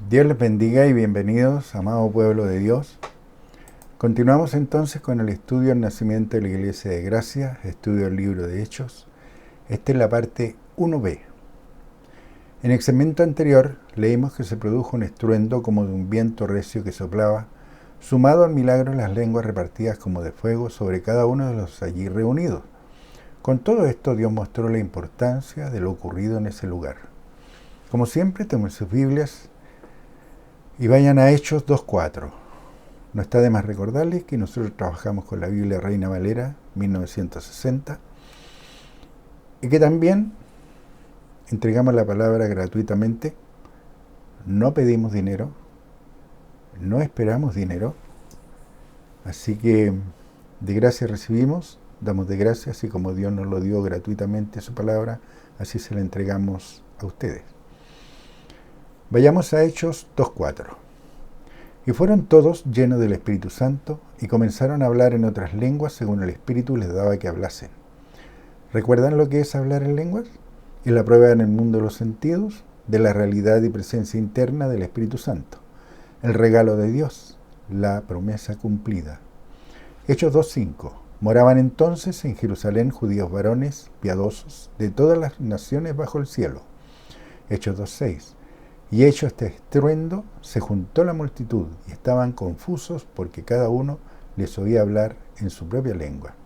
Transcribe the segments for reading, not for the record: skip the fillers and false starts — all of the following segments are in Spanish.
Dios les bendiga y bienvenidos, amado pueblo de Dios. Continuamos entonces con el estudio del nacimiento de la Iglesia de Gracia, estudio del libro de Hechos. Esta es la parte 1b. En el segmento anterior leímos que se produjo un estruendo como de un viento recio que soplaba, sumado al milagro en las lenguas repartidas como de fuego sobre cada uno de los allí reunidos. Con todo esto Dios mostró la importancia de lo ocurrido en ese lugar. Como siempre, tomen sus Biblias y vayan a Hechos 2.4. No está de más recordarles que nosotros trabajamos con la Biblia Reina Valera 1960 y que también entregamos la palabra gratuitamente, no pedimos dinero, no esperamos dinero, así que de gracia recibimos, damos de gracia, así como Dios nos lo dio gratuitamente su palabra, así se la entregamos a ustedes. Vayamos a Hechos 2.4. Y fueron todos llenos del Espíritu Santo y comenzaron a hablar en otras lenguas según el Espíritu les daba que hablasen. ¿Recuerdan lo que es hablar en lenguas? Es la prueba en el mundo de los sentidos de la realidad y presencia interna del Espíritu Santo. El regalo de Dios, la promesa cumplida. Hechos 2.5. Moraban entonces en Jerusalén judíos varones piadosos de todas las naciones bajo el cielo. Hechos 2.6. Y hecho este estruendo, se juntó la multitud y estaban confusos porque cada uno les oía hablar en su propia lengua.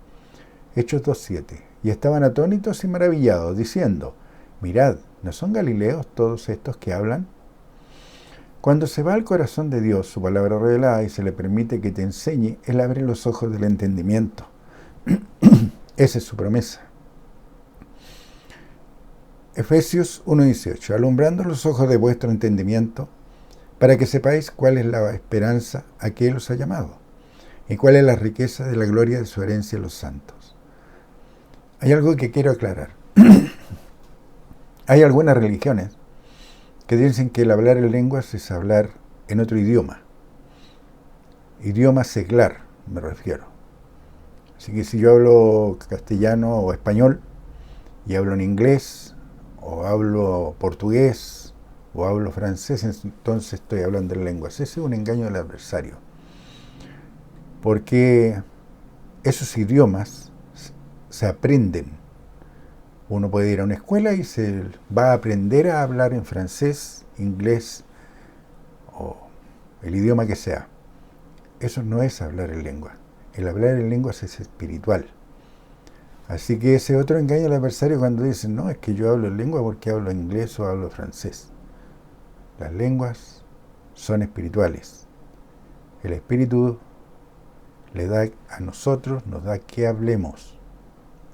Hechos 2.7. Y estaban atónitos y maravillados, diciendo: mirad, ¿no son galileos todos estos que hablan? Cuando se va al corazón de Dios su palabra revelada y se le permite que te enseñe, Él abre los ojos del entendimiento. Esa es su promesa. Efesios 1.18. Alumbrando los ojos de vuestro entendimiento, para que sepáis cuál es la esperanza a que Él os ha llamado, y cuál es la riqueza de la gloria de su herencia en los santos. Hay algo que quiero aclarar. Hay algunas religiones que dicen que el hablar en lenguas es hablar en otro idioma. Idioma seglar, me refiero. Así que si yo hablo castellano o español, y hablo en inglés, o hablo portugués, o hablo francés, entonces estoy hablando en lenguas. Ese es un engaño del adversario. Porque esos idiomas se aprenden. Uno puede ir a una escuela y se va a aprender a hablar en francés, inglés, o el idioma que sea. Eso no es hablar en lengua. El hablar en lenguas es espiritual. Así que ese otro engaño al adversario cuando dicen: no, es que yo hablo en lengua porque hablo inglés o hablo francés. Las lenguas son espirituales. El Espíritu le da a nosotros, nos da que hablemos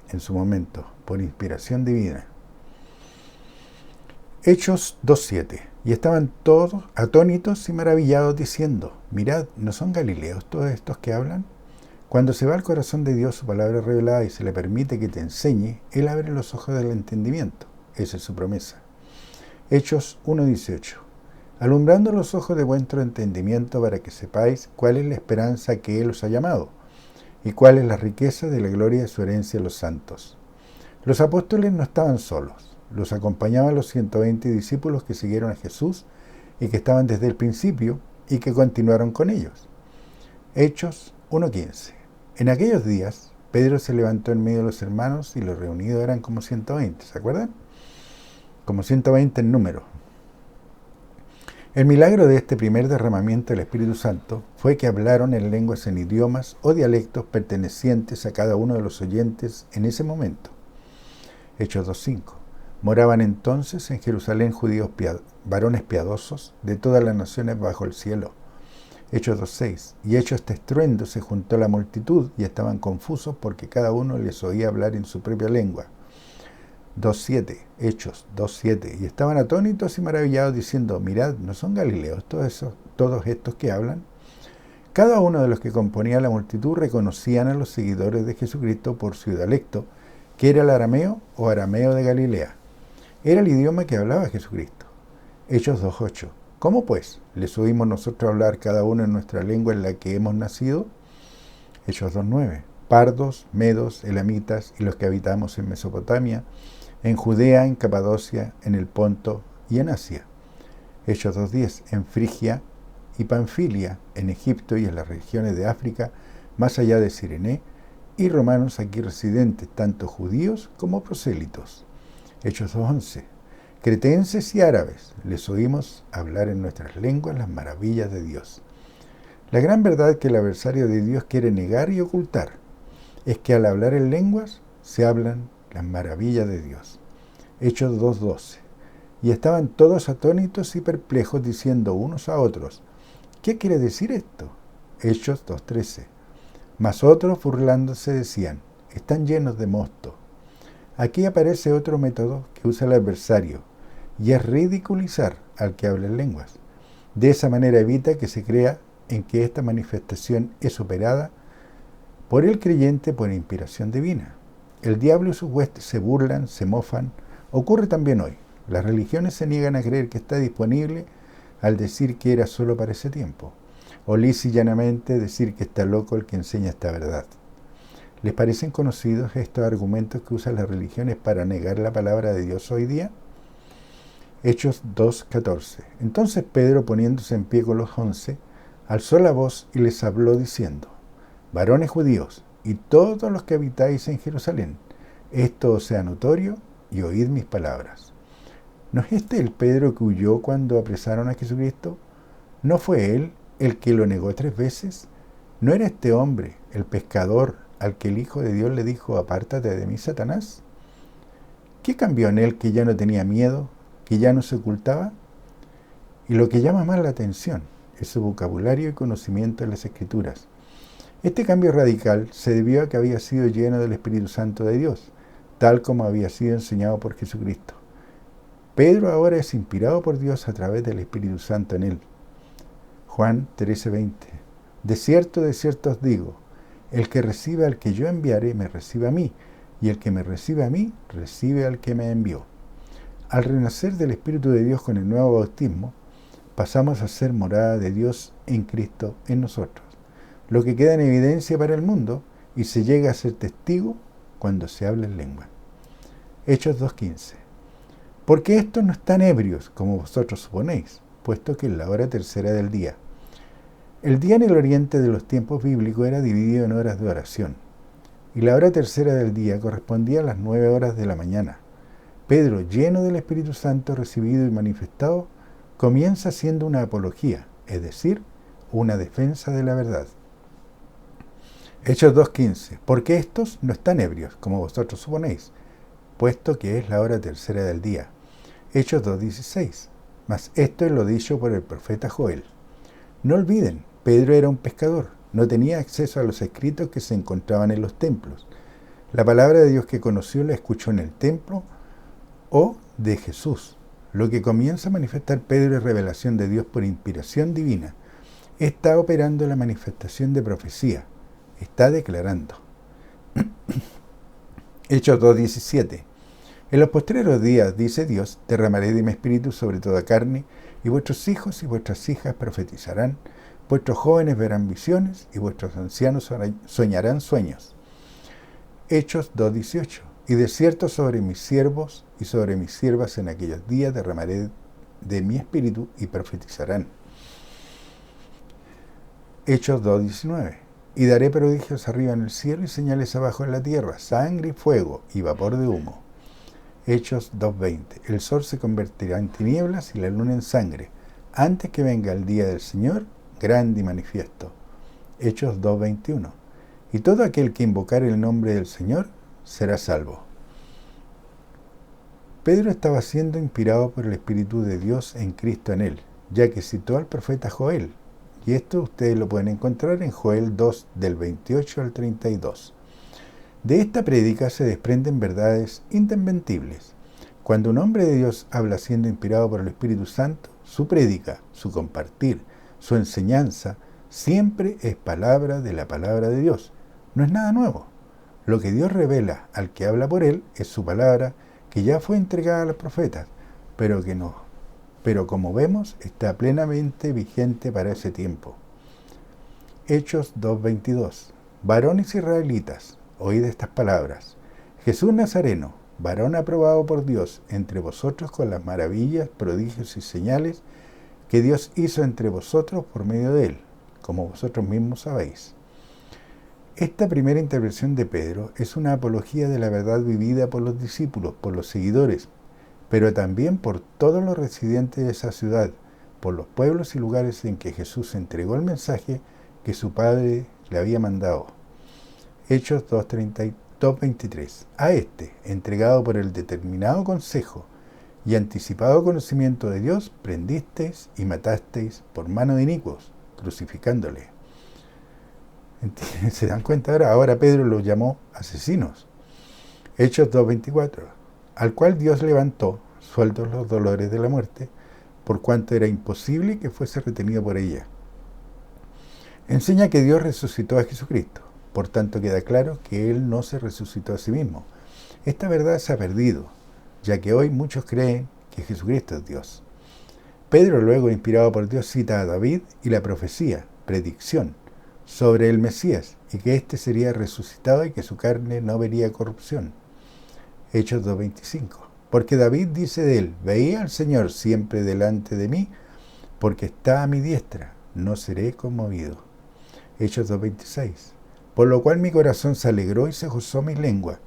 en su momento, por inspiración divina. Hechos 2.7. Y estaban todos atónitos y maravillados diciendo: mirad, ¿no son galileos todos estos que hablan? Cuando se va al corazón de Dios su palabra revelada y se le permite que te enseñe, Él abre los ojos del entendimiento. Esa es su promesa. Hechos 1.18. Alumbrando los ojos de vuestro entendimiento para que sepáis cuál es la esperanza que Él os ha llamado y cuál es la riqueza de la gloria de su herencia en los santos. Los apóstoles no estaban solos. Los acompañaban los 120 discípulos que siguieron a Jesús y que estaban desde el principio y que continuaron con ellos. Hechos 1.15. En aquellos días, Pedro se levantó en medio de los hermanos y los reunidos eran como 120, ¿se acuerdan? Como 120 en número. El milagro de este primer derramamiento del Espíritu Santo fue que hablaron en lenguas, en idiomas o dialectos pertenecientes a cada uno de los oyentes en ese momento. Hechos 2.5. Moraban entonces en Jerusalén judíos varones piadosos de todas las naciones bajo el cielo. Hechos 2.6. Y hecho este estruendo se juntó la multitud y estaban confusos porque cada uno les oía hablar en su propia lengua. 2.7. Hechos 2.7. Y estaban atónitos y maravillados diciendo: mirad, ¿no son galileos todos estos que hablan? Cada uno de los que componía la multitud reconocían a los seguidores de Jesucristo por su dialecto, que era el arameo o arameo de Galilea. Era el idioma que hablaba Jesucristo. Hechos 2.8. ¿Cómo pues les oímos nosotros hablar cada uno en nuestra lengua en la que hemos nacido? Hechos 2.9. Pardos, medos, elamitas y los que habitamos en Mesopotamia, en Judea, en Capadocia, en el Ponto y en Asia, Hechos 2:10, en Frigia y Panfilia, en Egipto y en las regiones de África, más allá de Cirené, y romanos aquí residentes, tanto judíos como prosélitos. Hechos 2:11, cretenses y árabes, les oímos hablar en nuestras lenguas las maravillas de Dios. La gran verdad que el adversario de Dios quiere negar y ocultar es que al hablar en lenguas se hablan las maravillas de Dios. Hechos 2:12, y estaban todos atónitos y perplejos diciendo unos a otros, ¿qué quiere decir esto? Hechos 2:13, mas otros burlándose decían, están llenos de mosto. Aquí aparece otro método que usa el adversario, y es ridiculizar al que habla en lenguas. De esa manera evita que se crea en que esta manifestación es operada por el creyente por inspiración divina. El diablo y sus huestes se burlan, se mofan. Ocurre también hoy. Las religiones se niegan a creer que está disponible al decir que era solo para ese tiempo, o lisa y llanamente decir que está loco el que enseña esta verdad. ¿Les parecen conocidos estos argumentos que usan las religiones para negar la palabra de Dios hoy día? Hechos 2:14. Entonces Pedro, poniéndose en pie con los 11, alzó la voz y les habló diciendo, varones judíos y todos los que habitáis en Jerusalén, esto os sea notorio y oíd mis palabras. ¿No es este el Pedro que huyó cuando apresaron a Jesucristo? ¿No fue él el que lo negó 3 veces? ¿No era este hombre, el pescador, al que el Hijo de Dios le dijo, apártate de mí, Satanás? ¿Qué cambió en él que ya no tenía miedo, que ya no se ocultaba? Y lo que llama más la atención es su vocabulario y conocimiento de las Escrituras. Este cambio radical se debió a que había sido lleno del Espíritu Santo de Dios, tal como había sido enseñado por Jesucristo. Pedro ahora es inspirado por Dios a través del Espíritu Santo en él. Juan 13:20. De cierto os digo, el que recibe al que yo enviaré, me recibe a mí, y el que me recibe a mí, recibe al que me envió. Al renacer del Espíritu de Dios con el nuevo bautismo, pasamos a ser morada de Dios en Cristo en nosotros, lo que queda en evidencia para el mundo y se llega a ser testigo cuando se habla en lengua. Hechos 2:15. Porque estos no están ebrios, como vosotros suponéis, puesto que es la hora tercera del día. El día en el oriente de los tiempos bíblicos era dividido en horas de oración, y la hora tercera del día correspondía a las 9 horas de la mañana. Pedro, lleno del Espíritu Santo recibido y manifestado, comienza haciendo una apología, es decir, una defensa de la verdad. Hechos 2:15. Porque estos no están ebrios, como vosotros suponéis, puesto que es la hora tercera del día. Hechos 2:16. Mas esto es lo dicho por el profeta Joel. No olviden, Pedro era un pescador, no tenía acceso a los escritos que se encontraban en los templos. La palabra de Dios que conoció la escuchó en el templo o de Jesús. Lo que comienza a manifestar Pedro es revelación de Dios por inspiración divina. Está operando la manifestación de profecía. Está declarando. Hechos 2:17. En los postreros días, dice Dios, derramaré de mi espíritu sobre toda carne, y vuestros hijos y vuestras hijas profetizarán, vuestros jóvenes verán visiones, y vuestros ancianos soñarán sueños. Hechos 2:18. Y de cierto sobre mis siervos y sobre mis siervas en aquellos días derramaré de mi espíritu y profetizarán. Hechos 2:19. Y daré prodigios arriba en el cielo y señales abajo en la tierra, sangre y fuego y vapor de humo. Hechos 2:20. El sol se convertirá en tinieblas y la luna en sangre, antes que venga el día del Señor, grande y manifiesto. Hechos 2:21. Y todo aquel que invocare el nombre del Señor será salvo. Pedro estaba siendo inspirado por el Espíritu de Dios en Cristo en él, ya que citó al profeta Joel, y esto ustedes lo pueden encontrar en Joel 2, del 28 al 32. De esta prédica se desprenden verdades indesmentibles. Cuando un hombre de Dios habla siendo inspirado por el Espíritu Santo, su prédica, su compartir, su enseñanza, siempre es palabra de la palabra de Dios. No es nada nuevo. Lo que Dios revela al que habla por él es su palabra, que ya fue entregada a los profetas, pero como vemos, está plenamente vigente para ese tiempo. Hechos 2:22. Varones israelitas, oíd estas palabras. Jesús Nazareno, varón aprobado por Dios entre vosotros con las maravillas, prodigios y señales que Dios hizo entre vosotros por medio de él, como vosotros mismos sabéis. Esta primera intervención de Pedro es una apología de la verdad vivida por los discípulos, por los seguidores, pero también por todos los residentes de esa ciudad, por los pueblos y lugares en que Jesús entregó el mensaje que su Padre le había mandado. Hechos 2:23. A este, entregado por el determinado consejo y anticipado conocimiento de Dios, prendisteis y matasteis por mano de inicuos, crucificándole. ¿Se dan cuenta ahora? Ahora Pedro los llamó asesinos. Hechos 2:24. Al cual Dios levantó, sueltos los dolores de la muerte, por cuanto era imposible que fuese retenido por ella. Enseña que Dios resucitó a Jesucristo. Por tanto, queda claro que Él no se resucitó a sí mismo. Esta verdad se ha perdido, ya que hoy muchos creen que Jesucristo es Dios. Pedro, luego inspirado por Dios, cita a David y la profecía, predicción, sobre el Mesías, y que éste sería resucitado y que su carne no vería corrupción. Hechos 2:25. Porque David dice de él: veía al Señor siempre delante de mí, porque está a mi diestra, no seré conmovido. Hechos 2:26. Por lo cual mi corazón se alegró y se gozó mi lengua,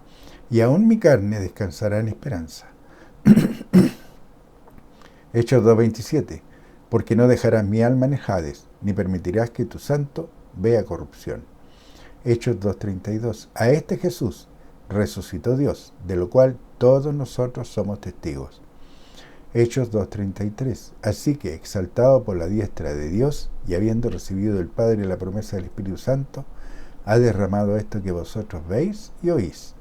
y aún mi carne descansará en esperanza. Hechos 2:27. Porque no dejarás mi alma en Hades, ni permitirás que tu santo vea corrupción. Hechos 2:32. A este Jesús resucitó Dios, de lo cual todos nosotros somos testigos. Hechos 2:33. Así que, exaltado por la diestra de Dios, y habiendo recibido del Padre la promesa del Espíritu Santo, ha derramado esto que vosotros veis y oís.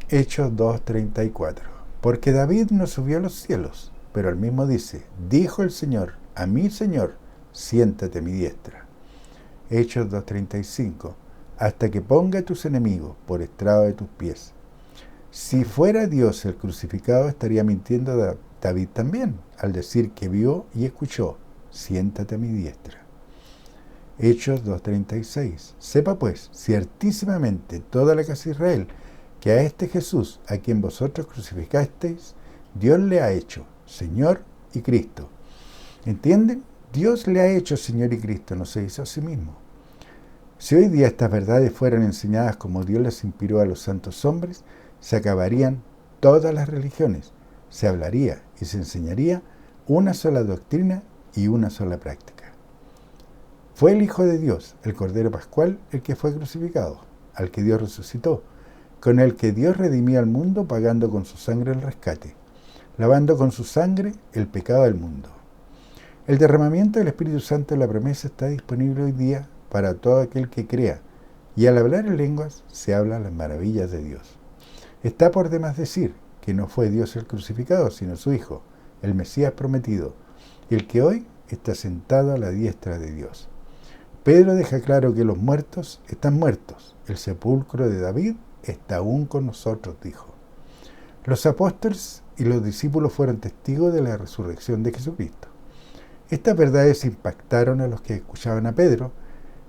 Hechos 2:34. Porque David no subió a los cielos, pero él mismo dice: dijo el Señor a mi Señor, siéntate a mi diestra. Hechos 2:35. Hasta que ponga a tus enemigos por estrado de tus pies. Si fuera Dios el crucificado, estaría mintiendo David también, al decir que vio y escuchó: siéntate a mi diestra. Hechos 2:36. Sepa pues ciertísimamente toda la casa de Israel que a este Jesús, a quien vosotros crucificasteis, Dios le ha hecho Señor y Cristo. ¿Entienden? Dios le ha hecho Señor y Cristo, no se hizo a sí mismo. Si hoy día estas verdades fueran enseñadas como Dios las inspiró a los santos hombres, se acabarían todas las religiones, se hablaría y se enseñaría una sola doctrina y una sola práctica. Fue el Hijo de Dios, el Cordero Pascual, el que fue crucificado, al que Dios resucitó, con el que Dios redimió al mundo pagando con su sangre el rescate, lavando con su sangre el pecado del mundo. El derramamiento del Espíritu Santo en la promesa está disponible hoy día para todo aquel que crea, y al hablar en lenguas se hablan las maravillas de Dios. Está por demás decir que no fue Dios el crucificado, sino su Hijo, el Mesías prometido, el que hoy está sentado a la diestra de Dios. Pedro deja claro que los muertos están muertos. El sepulcro de David está aún con nosotros, dijo. Los apóstoles y los discípulos fueron testigos de la resurrección de Jesucristo. Estas verdades impactaron a los que escuchaban a Pedro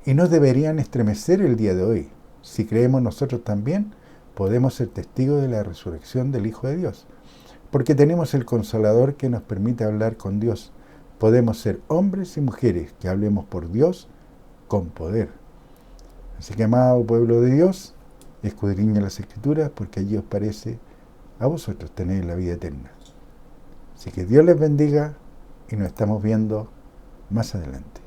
y nos deberían estremecer el día de hoy. Si creemos nosotros también, podemos ser testigos de la resurrección del Hijo de Dios, porque tenemos el Consolador que nos permite hablar con Dios. Podemos ser hombres y mujeres que hablemos por Dios con poder. Así que, amado pueblo de Dios, escudriña las Escrituras, porque allí os parece a vosotros tener la vida eterna. Así que Dios les bendiga y nos estamos viendo más adelante.